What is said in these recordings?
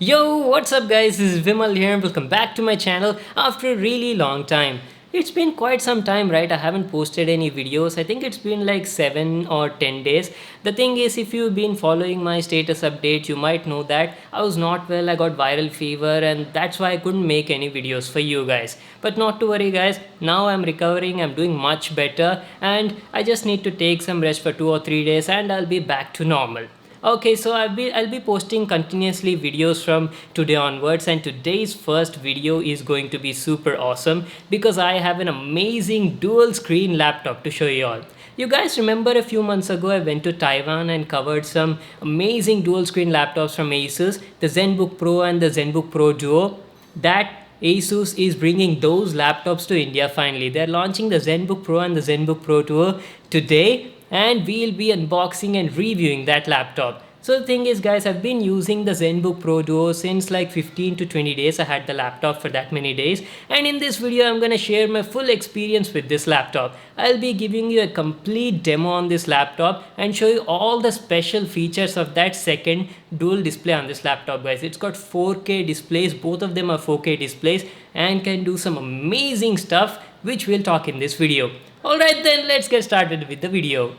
Yo, what's up guys? This is Vimal here and welcome back to my channel after a really long time. It's been quite some time, right? I haven't posted any videos. I think it's been like 7 or 10 days. The thing is, if you've been following my status updates, you might know that I was not well. I got viral fever and that's why I couldn't make any videos for you guys. But not to worry guys, now I'm recovering, I'm doing much better and I just need to take some rest for 2 or 3 days and I'll be back to normal. Okay, so I'll be posting continuously videos from today onwards, and today's first video is going to be super awesome because I have an amazing dual screen laptop to show you all. You guys remember a few months ago I went to Taiwan and covered some amazing dual screen laptops from Asus, the Zenbook Pro and the Zenbook Pro Duo. That Asus is bringing those laptops to India finally. They're launching the Zenbook Pro and the Zenbook Pro Duo today and we'll be unboxing and reviewing that laptop. So the thing is guys, I've been using the Zenbook Pro Duo since like 15 to 20 days. I had the laptop for that many days, and in this video I'm gonna share my full experience with this laptop. I'll be giving you a complete demo on this laptop and show you all the special features of that second dual display on this laptop guys. It's got 4K displays, both of them are 4K displays and can do some amazing stuff which we'll talk in this video. Alright then, let's get started with the video.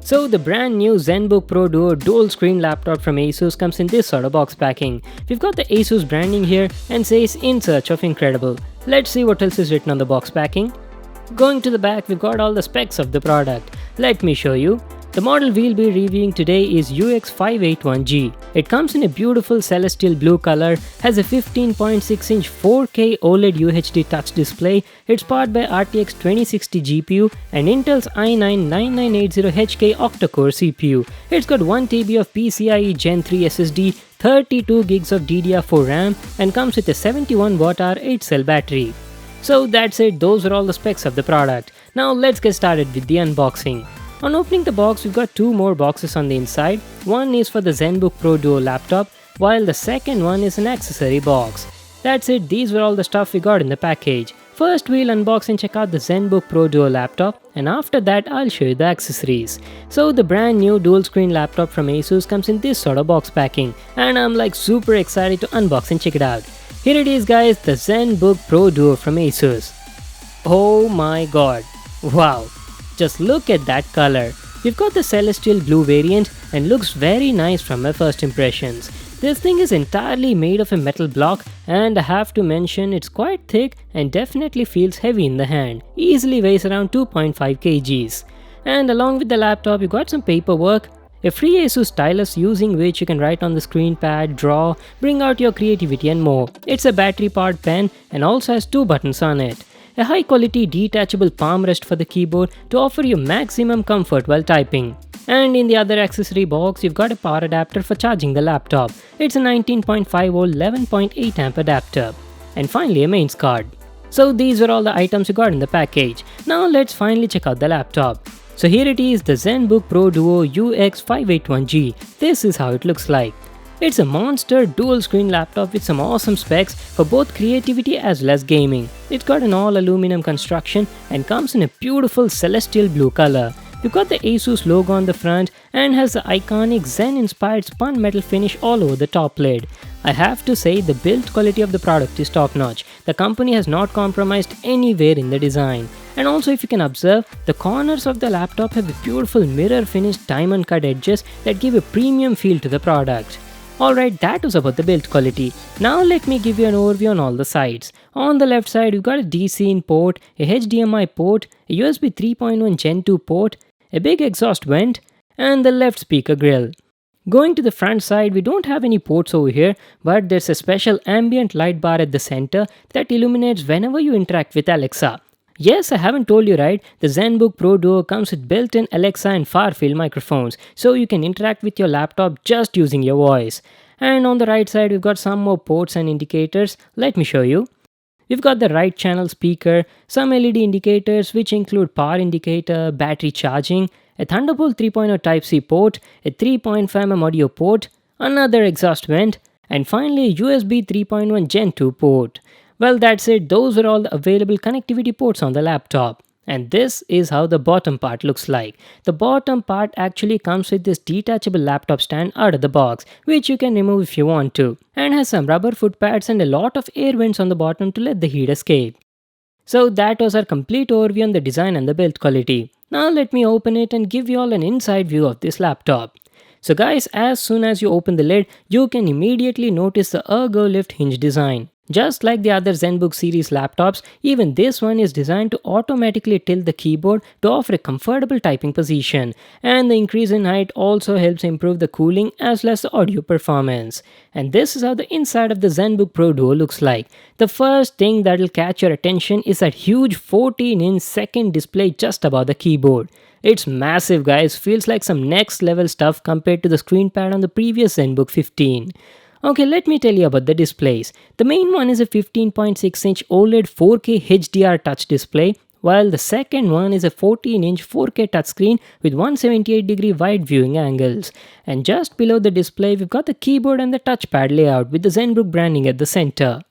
So the brand new Zenbook Pro Duo dual screen laptop from Asus comes in this sort of box packing. We've got the Asus branding here and says in search of incredible. Let's see what else is written on the box packing. Going to the back, we've got all the specs of the product. Let me show you. The model we'll be reviewing today is UX581G. It comes in a beautiful celestial blue color, has a 15.6-inch 4K OLED UHD touch display. It's powered by RTX 2060 GPU and Intel's i9-9980HK octa-core CPU. It's got 1TB of PCIe Gen 3 SSD, 32 gigs of DDR4 RAM and comes with a 71 Wh 8-cell battery. So that's it, those are all the specs of the product. Now let's get started with the unboxing. On opening the box, we've got two more boxes on the inside. One is for the Zenbook Pro Duo laptop, while the second one is an accessory box. That's it, these were all the stuff we got in the package. First we'll unbox and check out the Zenbook Pro Duo laptop, and after that I'll show you the accessories. So the brand new dual screen laptop from Asus comes in this sort of box packing, and I'm like super excited to unbox and check it out. Here it is guys, the Zenbook Pro Duo from Asus. Oh my god, wow. Just look at that color. We've got the celestial blue variant and looks very nice from my first impressions. This thing is entirely made of a metal block, and I have to mention it's quite thick and definitely feels heavy in the hand. Easily weighs around 2.5 kgs. And along with the laptop you got some paperwork, a free Asus stylus using which you can write on the Screenpad, draw, bring out your creativity and more. It's a battery powered pen and also has two buttons on it. A high quality detachable palm rest for the keyboard to offer you maximum comfort while typing. And in the other accessory box, you've got a power adapter for charging the laptop. It's a 19.5 volt 11.8 amp adapter. And finally a mains card. So these were all the items you got in the package. Now let's finally check out the laptop. So here it is, the Zenbook Pro Duo UX581G. This is how it looks like. It's a monster dual screen laptop with some awesome specs for both creativity as well as gaming. It's got an all aluminum construction and comes in a beautiful celestial blue color. We've got the Asus logo on the front and has the iconic Zen inspired spun metal finish all over the top lid. I have to say the build quality of the product is top notch. The company has not compromised anywhere in the design. And also if you can observe, the corners of the laptop have a beautiful mirror finished diamond cut edges that give a premium feel to the product. Alright, that was about the build quality. Now let me give you an overview on all the sides. On the left side, you've got a DC in port, a HDMI port, a USB 3.1 Gen 2 port, a big exhaust vent, and the left speaker grill. Going to the front side, we don't have any ports over here, but there's a special ambient light bar at the center that illuminates whenever you interact with Alexa. Yes, I haven't told you right, the Zenbook Pro Duo comes with built-in Alexa and far-field microphones, so you can interact with your laptop just using your voice. And on the right side, we've got some more ports and indicators. Let me show you. We've got the right channel speaker, some LED indicators which include power indicator, battery charging, a Thunderbolt 3.0 Type-C port, a 3.5mm audio port, another exhaust vent, and finally a USB 3.1 Gen 2 port. Well, that's it, those were all the available connectivity ports on the laptop. And this is how the bottom part looks like. The bottom part actually comes with this detachable laptop stand out of the box, which you can remove if you want to, and has some rubber foot pads and a lot of air vents on the bottom to let the heat escape. So that was our complete overview on the design and the build quality. Now let me open it and give you all an inside view of this laptop. So guys, as soon as you open the lid, you can immediately notice the ergo lift hinge design. Just like the other Zenbook series laptops, even this one is designed to automatically tilt the keyboard to offer a comfortable typing position, and the increase in height also helps improve the cooling as well as the audio performance. And this is how the inside of the Zenbook Pro Duo looks like. The first thing that will catch your attention is that huge 14-inch second display just above the keyboard. It's massive guys, feels like some next level stuff compared to the Screenpad on the previous Zenbook 15. Okay, let me tell you about the displays. The main one is a 15.6-inch OLED 4K HDR touch display, while the second one is a 14-inch 4K touchscreen with 178-degree wide viewing angles. And just below the display, we've got the keyboard and the touchpad layout with the Zenbook branding at the center.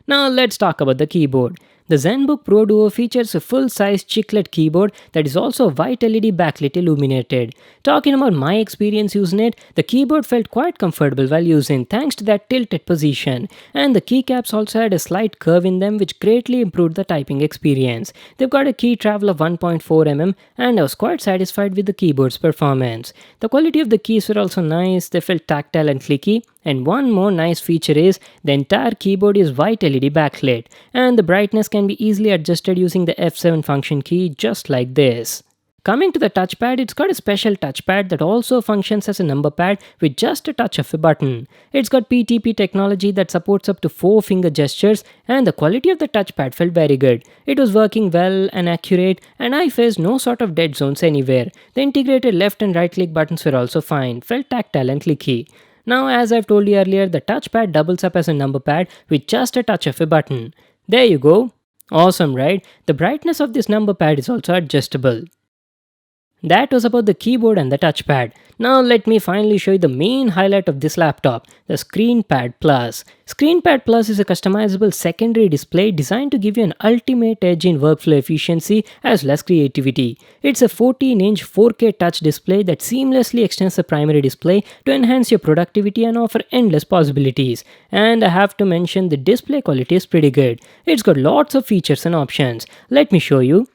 Now let's talk about the keyboard. The Zenbook Pro Duo features a full-size chiclet keyboard that is also white LED backlit illuminated. Talking about my experience using it, the keyboard felt quite comfortable while using thanks to that tilted position, and the keycaps also had a slight curve in them which greatly improved the typing experience. They've got a key travel of 1.4 mm and I was quite satisfied with the keyboard's performance. The quality of the keys were also nice, they felt tactile and clicky. And one more nice feature is the entire keyboard is white LED backlit, and the brightness can be easily adjusted using the F7 function key just like this. Coming to the touchpad, it's got a special touchpad that also functions as a number pad with just a touch of a button. It's got PTP technology that supports up to 4 finger gestures, and the quality of the touchpad felt very good. It was working well and accurate, and I faced no sort of dead zones anywhere. The integrated left and right click buttons were also fine, felt tactile and clicky. Now, as I've told you earlier, the touchpad doubles up as a number pad with just a touch of a button. There you go. Awesome, right? The brightness of this number pad is also adjustable. That was about the keyboard and the touchpad. Now let me finally show you the main highlight of this laptop, the Screenpad Plus. Screenpad Plus is a customizable secondary display designed to give you an ultimate edge in workflow efficiency as well as creativity. It's a 14-inch 4K touch display that seamlessly extends the primary display to enhance your productivity and offer endless possibilities. And I have to mention the display quality is pretty good. It's got lots of features and options. Let me show you.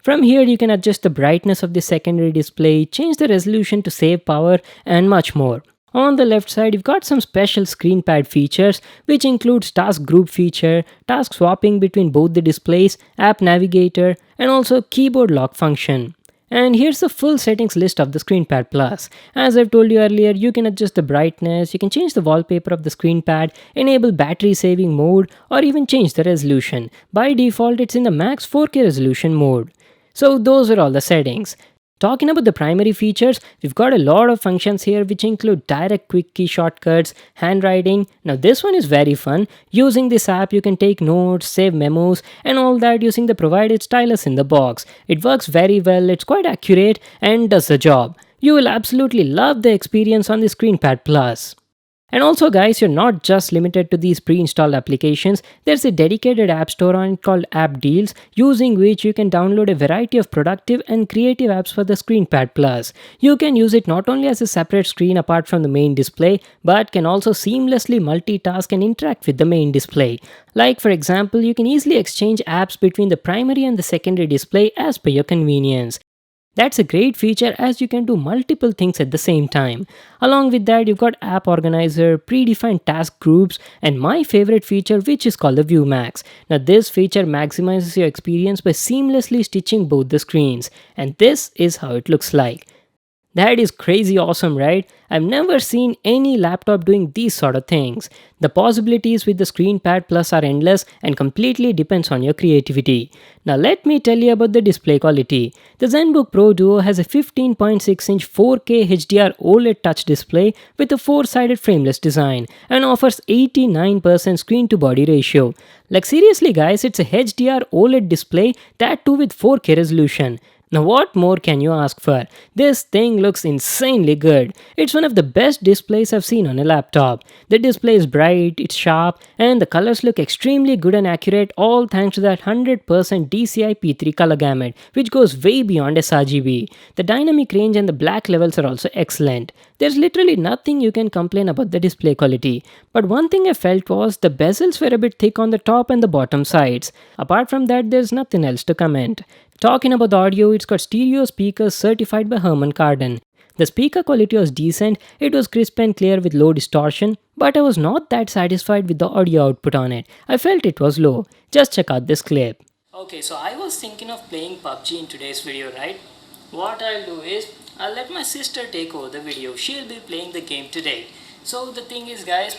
From here you can adjust the brightness of the secondary display, change the resolution to save power and much more. On the left side you've got some special Screenpad features which includes task group feature, task swapping between both the displays, app navigator and also keyboard lock function. And here's the full settings list of the Screenpad Plus. As I've told you earlier, you can adjust the brightness, you can change the wallpaper of the Screenpad, enable battery saving mode or even change the resolution. By default it's in the max 4K resolution mode. So those are all the settings. Talking about the primary features, we've got a lot of functions here which include direct quick key shortcuts, handwriting. Now this one is very fun. Using this app you can take notes, save memos and all that using the provided stylus in the box. It works very well, it's quite accurate and does the job. You will absolutely love the experience on the Screenpad Plus. And also guys, you're not just limited to these pre-installed applications. There's a dedicated app store on it called App Deals, using which you can download a variety of productive and creative apps for the Screenpad Plus. You can use it not only as a separate screen apart from the main display, but can also seamlessly multitask and interact with the main display. Like for example, you can easily exchange apps between the primary and the secondary display as per your convenience. That's a great feature as you can do multiple things at the same time. Along with that, you've got app organizer, predefined task groups, and my favorite feature which is called the View Max. Now this feature maximizes your experience by seamlessly stitching both the screens. And this is how it looks like. That is crazy awesome, right? I've never seen any laptop doing these sort of things. The possibilities with the Screenpad Plus are endless and completely depends on your creativity. Now let me tell you about the display quality. The Zenbook Pro Duo has a 15.6-inch 4K HDR OLED touch display with a 4-sided frameless design and offers 89% screen to body ratio. Like seriously guys, it's a HDR OLED display, that too with 4K resolution. Now what more can you ask for? This thing looks insanely good. It's one of the best displays I've seen on a laptop. The display is bright, it's sharp, and the colors look extremely good and accurate, all thanks to that 100% DCI P3 color gamut, which goes way beyond sRGB. The dynamic range and the black levels are also excellent. There's literally nothing you can complain about the display quality. But one thing I felt was the bezels were a bit thick on the top and the bottom sides. Apart from that, there's nothing else to comment. Talking about the audio, it's got stereo speakers certified by Harman Kardon. The speaker quality was decent, it was crisp and clear with low distortion, but I was not that satisfied with the audio output on it. I felt it was low. Just check out this clip. Okay, so I was thinking of playing PUBG in today's video, right? What I'll do is, I'll let my sister take over the video. She'll be playing the game today. So the thing is guys,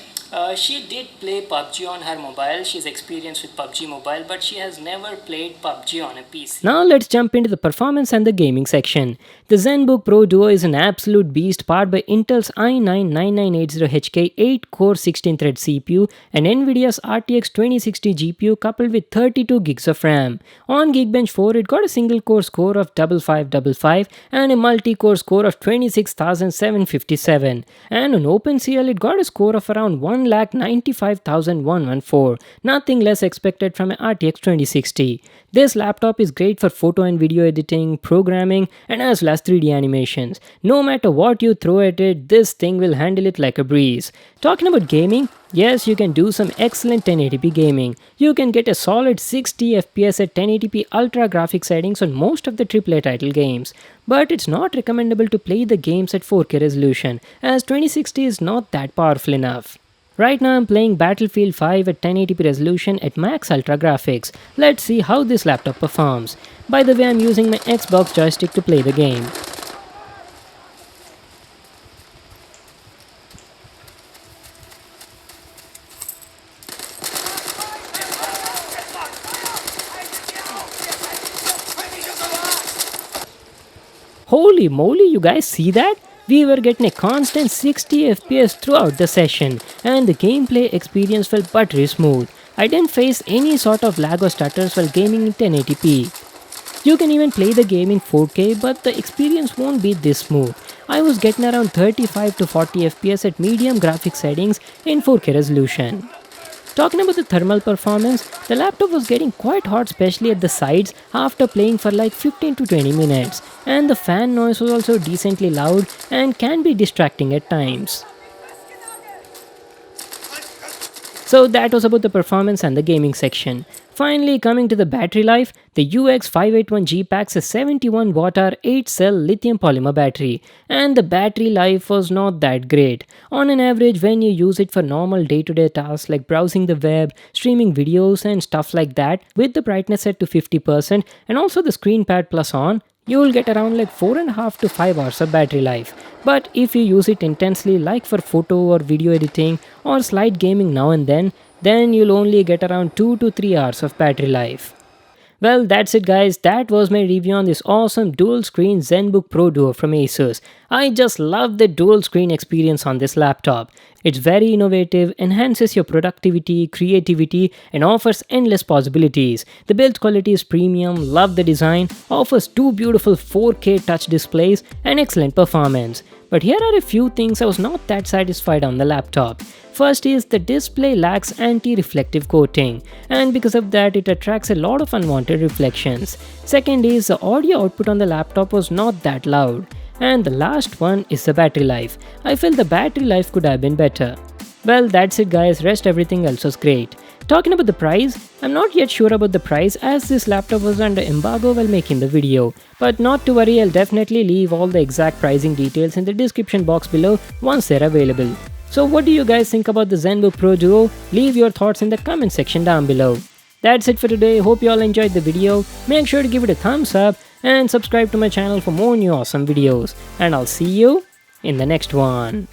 she did play PUBG on her mobile. She's experienced with PUBG mobile, but she has never played PUBG on a PC. Now let's jump into the performance and the gaming section. The Zenbook Pro Duo is an absolute beast powered by Intel's i9-9980HK 8-core 16-thread CPU and Nvidia's RTX 2060 GPU coupled with 32 gigs of RAM. On Geekbench 4, it got a single-core score of 5555 and a multi-core score of 26,757. And on OpenCL, it got a score of around 1,95,114. Nothing less expected from an RTX 2060. This laptop is great for photo and video editing, programming, and as well as 3D animations. No matter what you throw at it, this thing will handle it like a breeze. Talking about gaming, yes, you can do some excellent 1080p gaming. You can get a solid 60 FPS at 1080p ultra graphics settings on most of the AAA title games. But it's not recommendable to play the games at 4K resolution, as 2060 is not that powerful enough. Right now I'm playing Battlefield 5 at 1080p resolution at max ultra graphics. Let's see how this laptop performs. By the way, I'm using my Xbox joystick to play the game. Holy moly, you guys see that? We were getting a constant 60 FPS throughout the session, and the gameplay experience felt buttery smooth. I didn't face any sort of lag or stutters while gaming in 1080p. You can even play the game in 4K, but the experience won't be this smooth. I was getting around 35 to 40 FPS at medium graphics settings in 4K resolution. Talking about the thermal performance, the laptop was getting quite hot, especially at the sides after playing for like 15 to 20 minutes, and the fan noise was also decently loud and can be distracting at times. So that was about the performance and the gaming section. Finally, coming to the battery life, the UX581G packs a 71 Wh 8-cell lithium polymer battery, and the battery life was not that great. On an average, when you use it for normal day-to-day tasks like browsing the web, streaming videos and stuff like that, with the brightness set to 50% and also the Screenpad plus on, you will get around like 4.5 to 5 hours of battery life. But if you use it intensely like for photo or video editing or slight gaming now and then you'll only get around 2 to 3 hours of battery life. Well, that's it guys, that was my review on this awesome dual screen Zenbook Pro Duo from Asus. I just love the dual screen experience on this laptop. It's very innovative, enhances your productivity, creativity and offers endless possibilities. The build quality is premium, love the design, offers two beautiful 4K touch displays and excellent performance. But here are a few things I was not that satisfied on the laptop. First is the display lacks anti-reflective coating, and because of that it attracts a lot of unwanted reflections. Second is the audio output on the laptop was not that loud. And the last one is the battery life. I feel the battery life could have been better. Well, that's it guys, rest everything else was great. Talking about the price, I'm not yet sure about the price as this laptop was under embargo while making the video. But not to worry, I'll definitely leave all the exact pricing details in the description box below once they're available. So what do you guys think about the Zenbook Pro Duo? Leave your thoughts in the comment section down below. That's it for today, hope you all enjoyed the video. Make sure to give it a thumbs up and subscribe to my channel for more new awesome videos. And I'll see you in the next one.